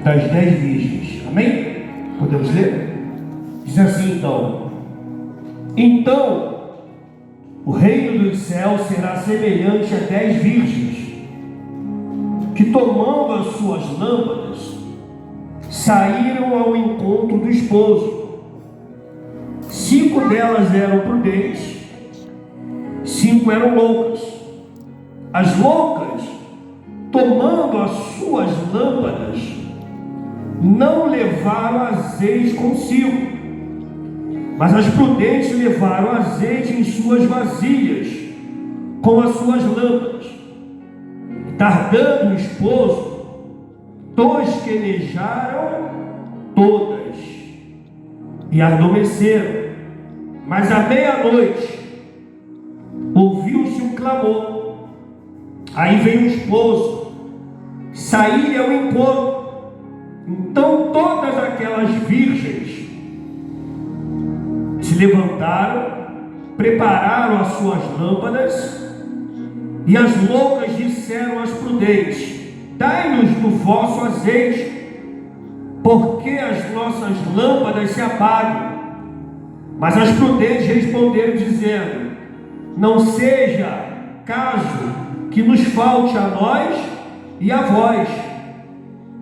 das 10 virgens. Amém? Podemos ler? Diz assim então o reino dos céus será semelhante a 10 virgens que, tomando as suas lâmpadas, saíram ao encontro do esposo. 5 delas eram prudentes, 5 eram loucas. As loucas, tomando as suas lâmpadas, não levaram azeite consigo, mas as prudentes levaram azeite em suas vasilhas com as suas lâmpadas. Tardando o esposo, tosquenejaram todas e adormeceram. Mas à meia-noite ouviu-se um clamor. Aí veio o esposo sair ao encontro. Então todas aquelas virgens se levantaram, prepararam as suas lâmpadas, e as loucas disseram às prudentes: dai-nos do vosso azeite, porque as nossas lâmpadas se apagam. Mas as prudentes responderam, dizendo: não seja caso que nos falte a nós e a vós,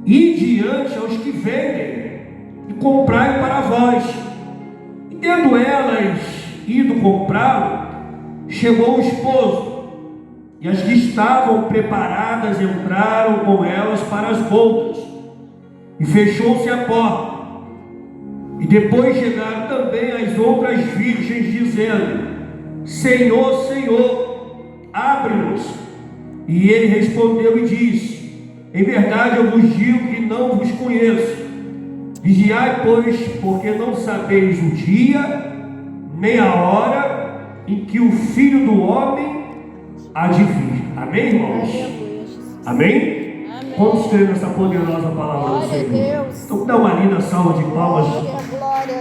e diante aos que vendem, e comprai para vós. E tendo elas ido comprá-lo, chegou o esposo, e as que estavam preparadas entraram com elas para as bodas, e fechou-se a porta. E depois chegaram também as outras virgens, dizendo: Senhor, Senhor, abre-nos. E ele respondeu e disse: em verdade eu vos digo que não vos conheço. Vigiai, pois, porque não sabeis o dia, nem a hora em que o Filho do Homem há de vir. Amém, irmãos? Amém? Quantos creem nessa poderosa palavra do Senhor? Então dá uma linda salva de palmas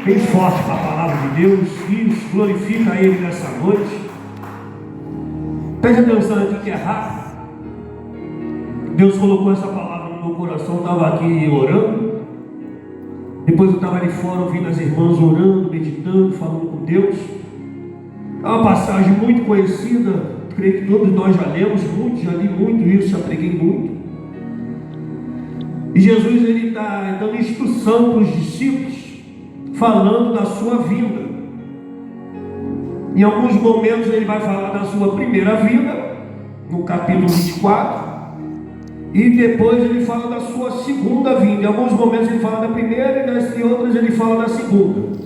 bem forte para a palavra de Deus. Isso, glorifica Ele nessa noite. Preste atenção aqui que é rápido. Deus colocou essa palavra no meu coração. Eu estava aqui orando. Depois eu estava ali fora ouvindo as irmãs orando, meditando, falando com Deus. É uma passagem muito conhecida. Creio que todos nós já lemos muito, já li muito isso, já preguei muito. E Jesus ele está dando instrução para os discípulos, falando da sua vinda. Em alguns momentos ele vai falar da sua primeira vinda, no capítulo 24, e depois ele fala da sua segunda vinda. Em alguns momentos ele fala da primeira e em outras ele fala da segunda.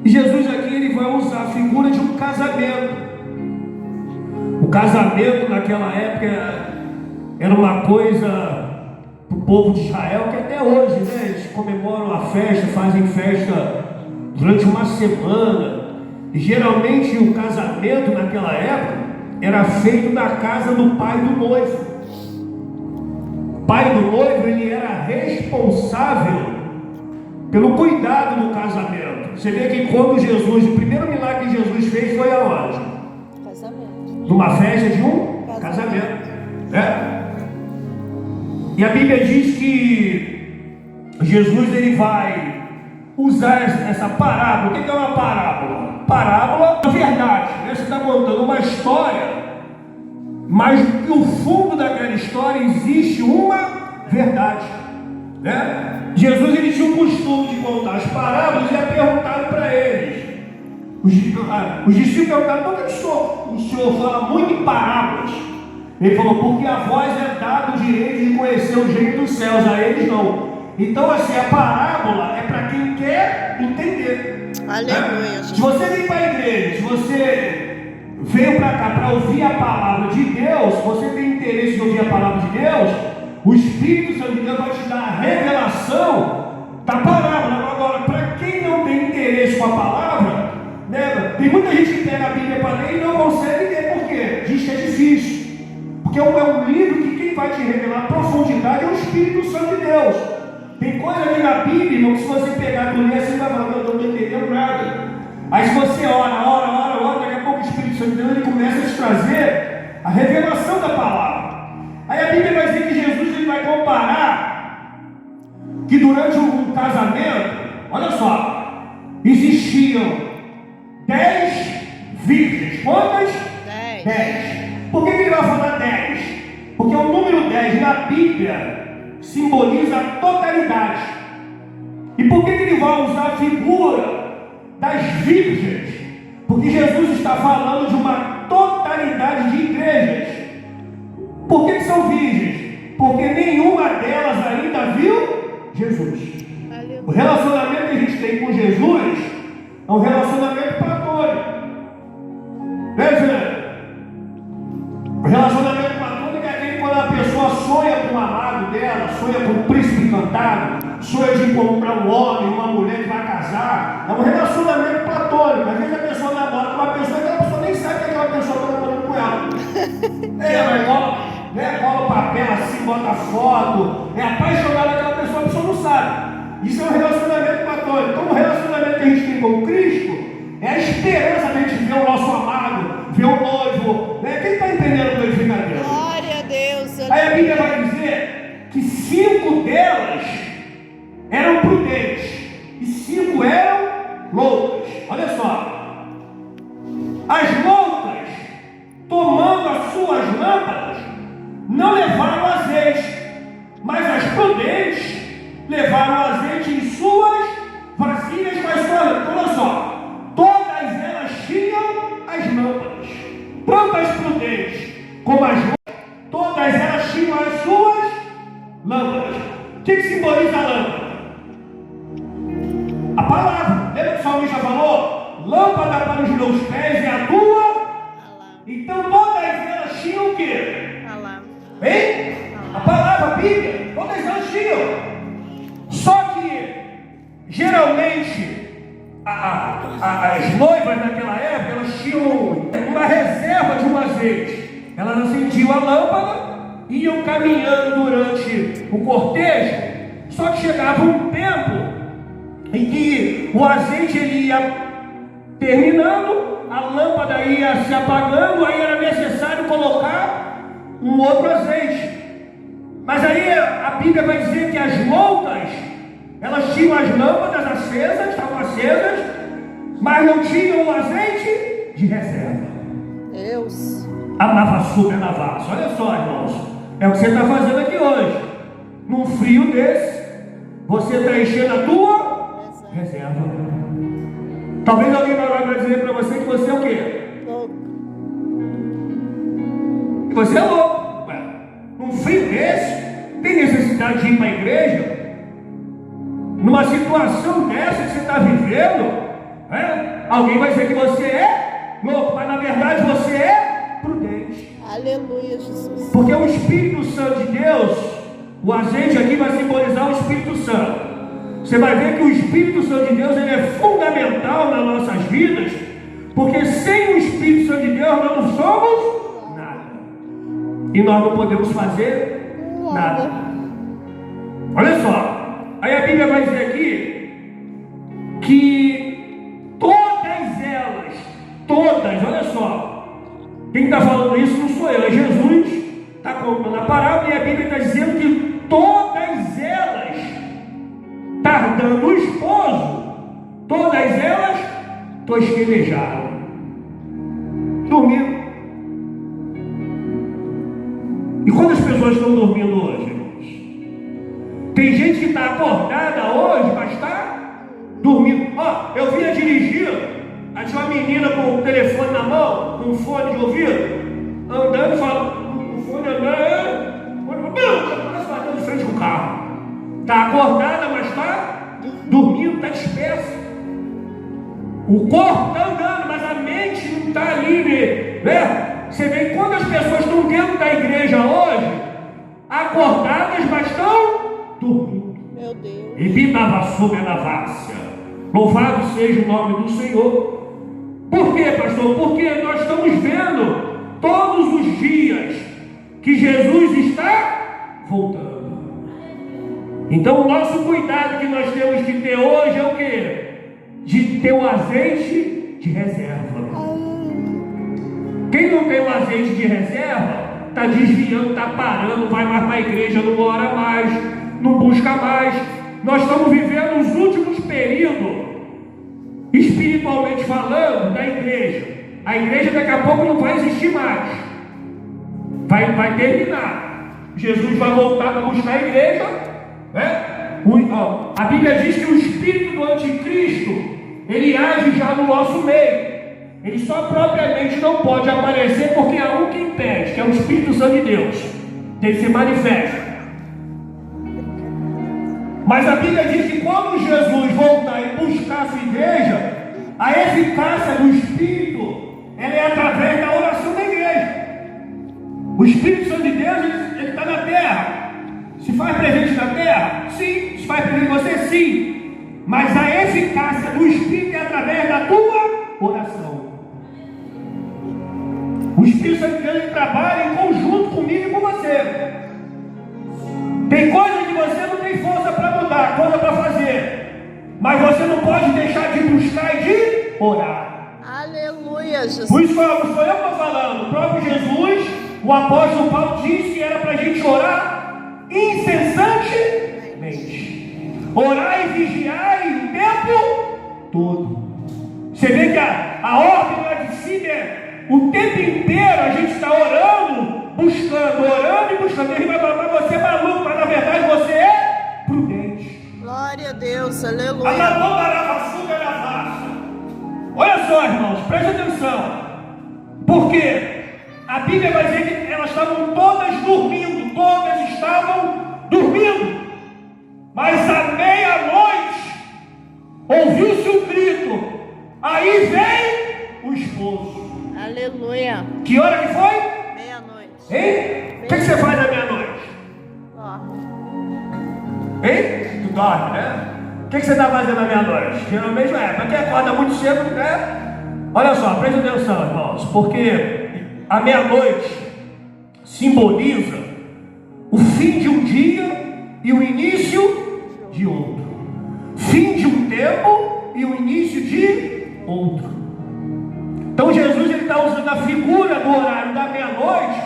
E Jesus aqui ele vai usar a figura de um casamento. O casamento naquela época era uma coisa para o povo de Israel, que até hoje, né, eles comemoram a festa, fazem festa durante uma semana. E geralmente o casamento naquela época era feito na casa do pai do noivo. O pai do noivo ele era responsável pelo cuidado do casamento. Você vê que quando Jesus, o primeiro milagre que Jesus fez foi aonde? Casamento. Numa festa de um casamento, né? E a Bíblia diz que Jesus ele vai usar essa parábola. O que é uma parábola? Parábola é verdade, né? Você está contando uma história, mas no fundo daquela história existe uma verdade, né? Jesus ele tinha o costume de contar as parábolas e perguntaram para eles. Os discípulos perguntaram: por que o senhor fala muito em parábolas? Ele falou: porque a vós é dado o direito de conhecer o reino dos céus, a eles não. Então assim, a parábola é para quem quer entender. Aleluia. Né? Se você vem para a igreja, se você veio para cá para ouvir a palavra de Deus, você tem interesse em ouvir a palavra de Deus, o Espírito Santo de Deus vai te dar a revelação da parábola. Agora, para quem não tem interesse com a palavra, né, tem muita gente que pega a Bíblia para ler e não consegue ler. Por quê? Diz que é difícil. Porque é um livro que quem vai te revelar a profundidade é o Espírito Santo de Deus. Tem coisa ali na Bíblia, irmão, que se você pegar e ler, você vai falar: eu não estou entendendo nada. Aí se você ora, daqui a pouco o Espírito Santo de Deus ele começa a te trazer a revelação da palavra. Aí a Bíblia vai dizer que Jesus ele vai comparar que durante um casamento, olha só, existiam 10 virgens. Quantas? 10. Por que ele vai falar 10? Porque o número 10 na Bíblia simboliza a totalidade. E por que ele vai usar a figura das virgens? Porque Jesus está falando de uma totalidade de igrejas. Por que são virgens? Porque nenhuma delas ainda viu Jesus. O relacionamento que a gente tem com Jesus é um relacionamento platônico. Veja, o relacionamento platônico é aquele quando a pessoa sonha com o amado dela, sonha com o príncipe encantado, sonha de encontrar um homem, uma mulher que vai casar. É um relacionamento platônico. Às vezes a pessoa namora com uma pessoa que a pessoa nem sabe que aquela pessoa está namorando com ela. Cola o papel assim, bota foto, é apaixonada naquela pessoa, a pessoa não sabe. Isso é um relacionamento platônico. Então, o relacionamento que a gente tem com Cristo é a esperança de a gente ver o nosso amado, ver o noivo. Quem está entendendo o glorificador? Glória a Deus. Aí a Bíblia vai dizer que 5 delas eram prudentes e 5 eram loucas. Olha só. As loucas, tomando as suas lâmpadas, não levaram azeite, mas as prudentes levaram azeite em suas vasilhas com as suas lâmpadas. Olha só, todas elas tinham as lâmpadas, tanto as prudentes como as loucas, todas elas tinham as suas lâmpadas. O que simboliza a lâmpada? A palavra. Lembra que o salmista falou? Lâmpada para os meus pés é a tua. Então todas elas tinham o quê? Hein? A palavra, a Bíblia, todas elas tinham. Só que, geralmente, as noivas naquela época, elas tinham uma reserva de um azeite. Elas acendiam a lâmpada, iam caminhando durante o cortejo. Só que chegava um tempo em que o azeite ele ia terminando, a lâmpada ia se apagando, aí era necessário colocar um outro azeite. Mas aí a Bíblia vai dizer que as loucas, elas tinham as lâmpadas acesas, estavam acesas, mas não tinham o azeite de reserva. Deus. Amava super na vaso. Olha só, irmãos, é o que você está fazendo aqui hoje. Num frio desse, você está enchendo a tua reserva. Talvez alguém vai dizer para você que você é o quê? Louco. Que você é louco. Ué, num frio desse, tem necessidade de ir para a igreja? Numa situação dessa que você está vivendo, alguém vai dizer que você é louco, mas na verdade você é prudente. Aleluia, Jesus. Porque o Espírito Santo de Deus, o azeite aqui vai simbolizar o Espírito Santo. Você vai ver que o Espírito Santo de Deus ele é fundamental nas nossas vidas, porque sem o Espírito Santo de Deus nós não somos nada. E nós não podemos fazer nada. Olha só, aí a Bíblia vai dizer aqui que todas, olha só, quem está falando isso não sou eu, é Jesus, está contando a parábola e a Bíblia está dizendo que todas elas, tardando o esposo, todas elas tosquenejaram, dormiram. E quantas pessoas estão dormindo hoje, irmãos? Tem gente que está acordada hoje, mas está dormindo. Eu vinha dirigindo, aí tinha uma menina com o telefone na mão, com um fone de ouvido, andando e falando, o fone andando, quase batendo de frente com o carro. Está acordada, mas está dormindo, está dispersa. O corpo está andando, mas a mente não está ali, né? Você vê quantas pessoas estão dentro da igreja hoje, acordadas, mas estão dormindo. Meu Deus. E bitava sobre a navácia. Louvado seja o nome do Senhor. Por quê, pastor? Porque nós estamos vendo todos os dias que Jesus está voltando. Então o nosso cuidado que nós temos que ter hoje é o quê? De ter o azeite de reserva. Quem não tem o azeite de reserva, está desviando, está parando, vai mais para a igreja, não ora mais, não busca mais. nós estamos vivendo os últimos períodos, espiritualmente falando, da igreja. A igreja daqui a pouco não vai existir mais. Vai terminar. Jesus vai voltar para buscar a igreja, né? A Bíblia diz que o espírito do anticristo, ele age já no nosso meio. Ele só propriamente não pode aparecer porque há um que impede, que é o Espírito Santo de Deus. Ele se manifesta. Mas a Bíblia diz que quando Jesus voltar e buscar a sua igreja, a eficácia do Espírito, ela é através da oração da igreja. O Espírito Santo de Deus, ele está na terra. Se faz presente na terra? Sim. Se faz presente em você? Sim. Mas a eficácia do Espírito é através da tua oração. O Espírito Santo de Deus, ele trabalha em conjunto comigo e com você. Tem coisa que você não tem força para mudar, coisa para fazer. Mas você não pode deixar de buscar e de orar. Aleluia, Jesus. Por isso sou eu que estou falando. O próprio Jesus, o apóstolo Paulo disse que era para a gente orar incessantemente. Orar e vigiar o tempo todo. Você vê que a ordem lá de cima é o tempo inteiro a gente está orando, orando e buscando. Ele vai falar para você é maluco, mas na verdade você é prudente. Glória a Deus, aleluia. Olha só, irmãos, preste atenção. Porque a Bíblia vai dizer que elas estavam todas dormindo. Todas estavam dormindo. Mas à meia-noite ouviu-se um grito. Aí vem o esposo. Aleluia. Que hora que foi? Meia-noite. Hein? O que você faz à meia-noite? Hein? Tu dorme, né? O que você está fazendo à meia-noite? Geralmente para quem acorda muito cedo, né? Olha só, preste atenção, irmãos, porque a meia-noite simboliza o fim de um dia e o início de outro. Fim de um tempo e o início de outro. Então Jesus está usando a figura do horário da meia-noite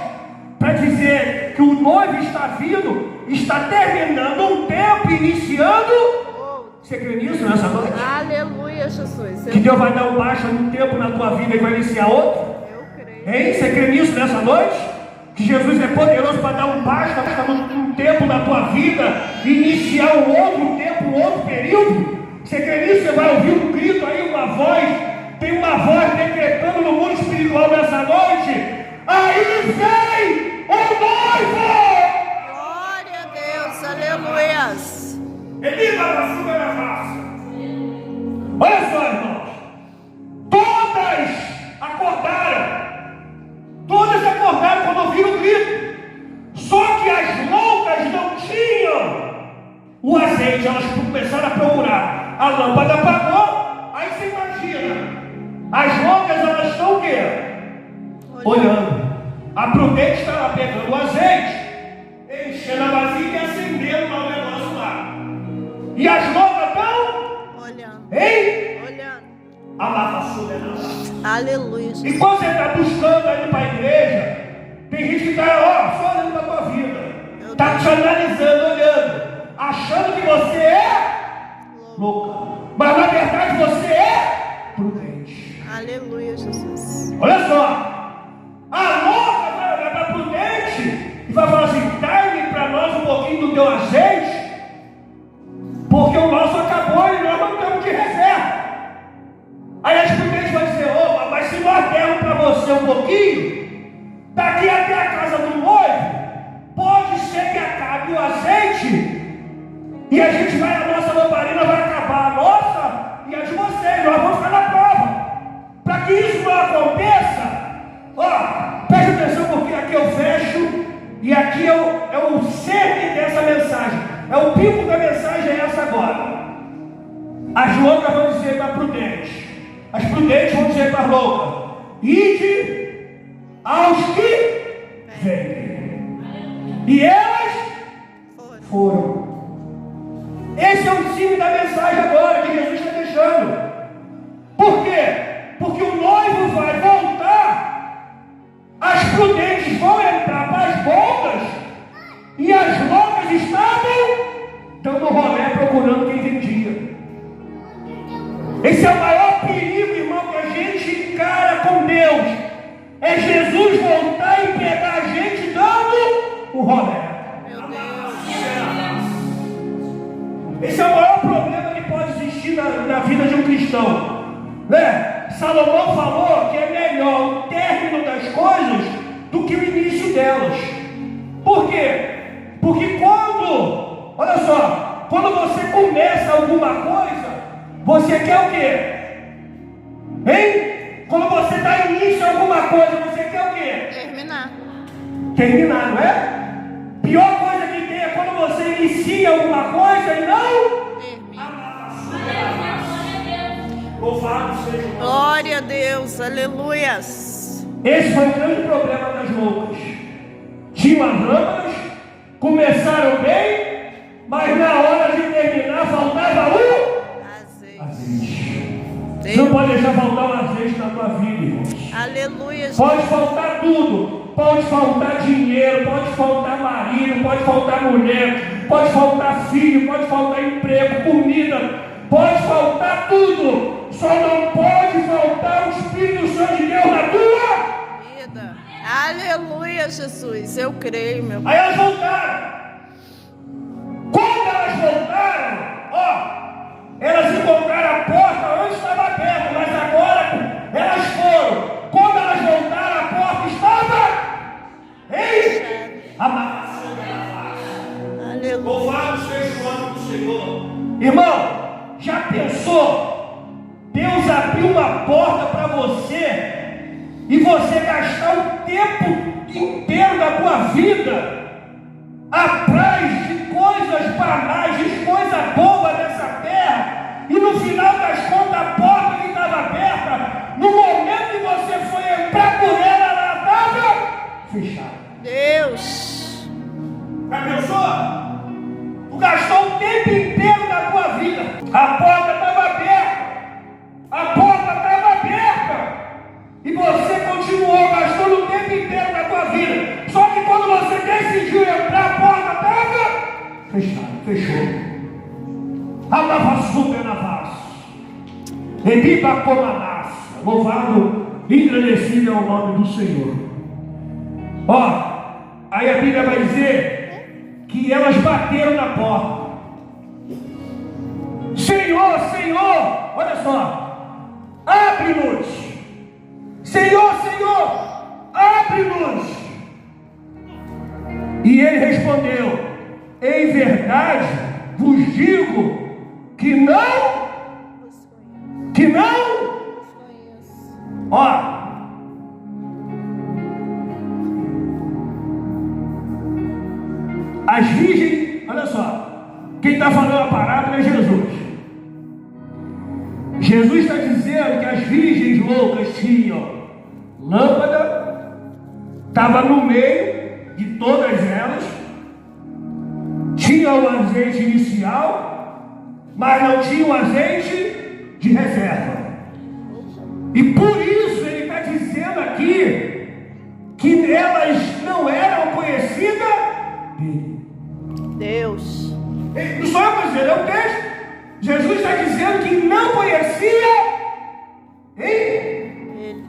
para dizer que o noivo está vindo, está terminando um tempo, iniciando. Você crê nisso nessa noite? Aleluia, Jesus. Que Deus vai dar um baixa num tempo na tua vida e vai iniciar outro? Eu creio. Hein? Você crê nisso nessa noite? Que Jesus é poderoso para dar um baixa num tempo na tua vida e iniciar um outro tempo, um outro período? Você crê nisso? Você vai ouvir um grito aí, uma voz. Tem uma voz decretando no mundo espiritual nessa noite. Aí vem o noivo! Glória a Deus, aleluias. Ele vai na sua raça. Olha só, irmãos. Todas acordaram quando ouviram o grito. Só que as loucas não tinham o azeite. Elas começaram a procurar. A lâmpada apagou. Aí você imagina. As loucas, elas estão o quê? Olhando. A prudente está lá pegando o azeite, enchendo a vasilha e acendendo lá o negócio lá. E as loucas estão olhando. Hein? Olhando. A lavaçura não. Aleluia. E quando você está buscando aí para a igreja, tem gente que está só olhando para a tua vida. Está te analisando, olhando, achando que você é louca. Mas na verdade você é prudente. Aleluia, Jesus. Olha só. A louca vai olhar para a prudente e vai falar assim: dá-me para nós um pouquinho do teu azeite, porque o nosso acabou e nós não temos de reserva. Aí as prudentes vão dizer: opa, mas se nós dermos para você um pouquinho, daqui até a casa do noivo, pode ser que acabe o azeite e a gente vai, a nossa lamparina vai acabar, a nossa e a de vocês, nós vamos ficar na prova. Para que isso não aconteça, preste atenção, porque aqui eu fecho e aqui é o cerne dessa mensagem, é o pico da mensagem, é essa agora. As loucas vão dizer para a prudente, as prudentes vão dizer para a louca: ide aos que vêm. E elas foram. Esse é o ensino da mensagem agora que Jesus está deixando. Por quê? Porque o noivo vai voltar, as prudentes vão entrar para as bodas e as loucas estavam dando rolê para procurando quem vendia. Esse é o maior perigo, irmão, que a gente encara com Deus. É Jesus voltar e pegar a gente dando o rolé. Meu Deus. Esse é o maior problema que pode existir na vida de um cristão, né? Salomão falou que é melhor o término das coisas do que o início delas. Por quê? Porque olha só, quando você começa alguma coisa, você quer o quê? Hein? Quando você dá início a alguma coisa, você quer o quê? Terminar. Terminar, não é? Pior coisa que tem é quando você inicia alguma coisa e não Termina. Louvado seja o nome. Glória a Deus. Aleluias. Esse foi o grande problema das loucas. Tinham as lâmpadas, começaram bem, mas na hora de terminar faltava Azeite. azeite. Deus. Não pode deixar faltar o azeite na tua vida, irmãos. Aleluia. Pode faltar tudo. Pode faltar dinheiro, pode faltar marido, pode faltar mulher, pode faltar filho, pode faltar emprego, comida, pode faltar tudo. Só não pode faltar o Espírito Santo de Deus na tua Vida. Aleluia, Jesus. Eu creio, meu Pai. Aí elas voltaram. Quando elas voltaram, elas encontraram a porta, antes estava aberta, mas agora elas foram. Quando elas voltaram, a porta estava amarrada. Aleluia. Louvado seja o nome do Senhor. Irmão, já pensou? Deus abriu uma porta para você e você gastar o tempo inteiro da tua vida atrás de coisas banais, de coisa boba dessa terra, e no final das contas a porta que estava aberta, no momento que você foi entrar por ela estava fechada. Deus. Já pensou? Tu gastou o tempo inteiro da tua vida, a porta estava aberta, a porta estava aberta, e você continuou gastando o tempo inteiro da tua vida. Só que quando você decidiu entrar, a porta estava fechada, fechou. Alavaçu penavas, Ebiba comanassa, louvado, engrandecido é o nome do Senhor. Aí a Bíblia vai dizer que elas bateram na porta. Senhor, Senhor, olha só, abre-nos. Senhor, Senhor, abre-nos. E ele respondeu: em verdade vos digo que não. As virgens, olha só, quem está falando a parábola é Jesus. Jesus está dizendo que as virgens loucas tinham lâmpada, estava no meio de todas elas, tinha o azeite inicial, mas não tinha o azeite de reserva. E por isso ele está dizendo aqui que elas não eram conhecidas dele. Deus. Não sou eu que estou dizendo, é o texto. Jesus está dizendo que não conhecia ele.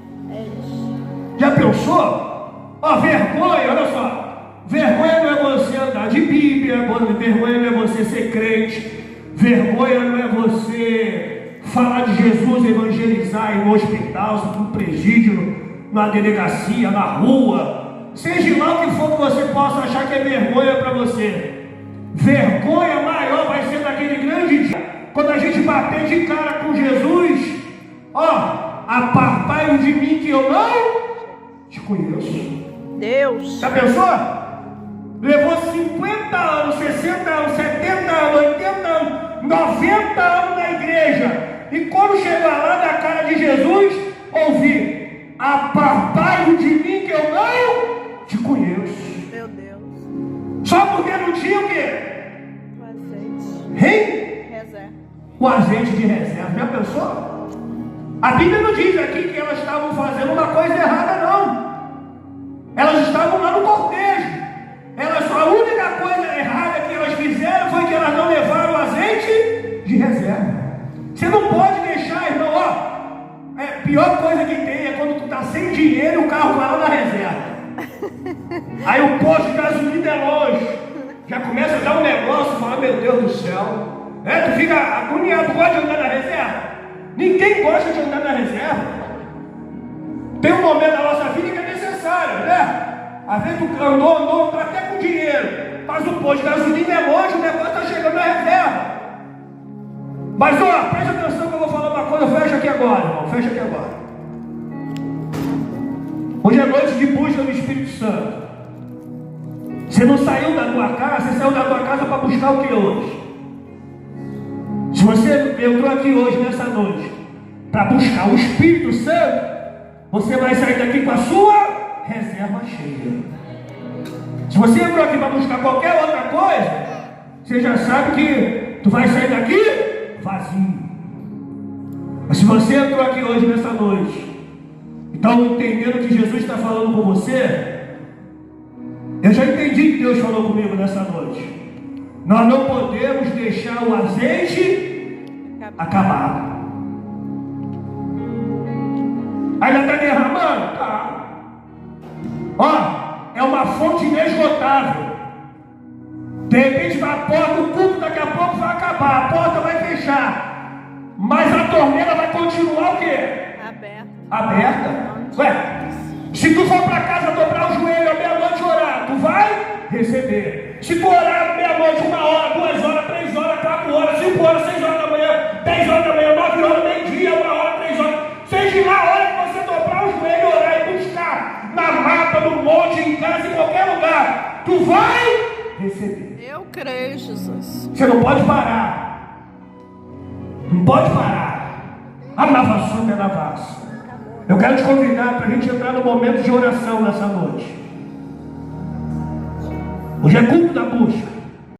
Já pensou? Vergonha, olha só. Vergonha não é você andar de Bíblia, vergonha não é você ser crente, vergonha não é você falar de Jesus, evangelizar em um hospital, no presídio, na delegacia, na rua, seja lá o que for que você possa achar que é vergonha para você. Vergonha maior vai ser naquele grande dia, quando a gente bater de cara com Jesus. Apartai de mim que eu não te conheço. Deus. Já pensou? Levou 50 anos, 60 anos, 70 anos, 80 anos, 90 anos na igreja, e quando chegar lá na cara de Jesus, ouvir: apartai de mim que eu não te conheço. Meu Deus. Só porque não tinha o quê? O azeite. Reserva. O azeite de reserva. Já pensou? A Bíblia não diz aqui que elas estavam fazendo uma coisa errada, não. Elas estavam lá no cortejo. A única coisa errada que elas fizeram foi que elas não levaram o azeite não pode deixar, irmão, ó. Pior coisa que tem é quando tu tá sem dinheiro e o carro vai lá na reserva. Aí o posto de gasolina é longe. Já começa a dar um negócio, fala, meu Deus do céu. Tu fica agoniado, tu gosta de andar na reserva? Ninguém gosta de andar na reserva. Tem um momento da nossa vida que é necessário, né? Às vezes tu andou, tá até com dinheiro, mas o posto de gasolina é longe, o negócio está chegando na reserva. Mas ó, presta atenção que eu vou falar uma coisa, fecha aqui agora, irmão, fecha aqui agora. Hoje é noite de busca do Espírito Santo. Você não saiu da tua casa, você saiu da tua casa para buscar o que hoje? Se você entrou aqui hoje, nessa noite, para buscar o Espírito Santo, você vai sair daqui com a sua reserva cheia. Se você entrou aqui para buscar qualquer outra coisa, você já sabe que tu vai sair daqui vazio. Mas se você entrou aqui hoje, nessa noite, e está entendendo que Jesus está falando com você, eu já entendi que Deus falou comigo nessa noite. Nós não podemos deixar o azeite acabar. Ainda está derramando? Tá. Ó, é uma fonte inesgotável. De repente vai a porta, o culto daqui a pouco vai acabar, a porta vai fechar. Mas a torneira vai continuar o quê? Aberta. Ué, se tu for para casa dobrar o joelho à meia-noite orar, tu vai receber. Se tu orar meia-noite, 1 hora, 2 horas, 3 horas, 4 horas, 5 horas, 6 horas da manhã, 10 horas da manhã, 9 horas, meio-dia, 1 hora, 3 horas, seja lá a hora que você dobrar o joelho e orar e buscar na mata, no monte, em casa, em qualquer lugar, tu vai receber. Eu creio, Jesus. Você não pode parar. Não pode parar. A lavação é lavação. Eu quero te convidar para a gente entrar no momento de oração nessa noite. Hoje é culto da busca.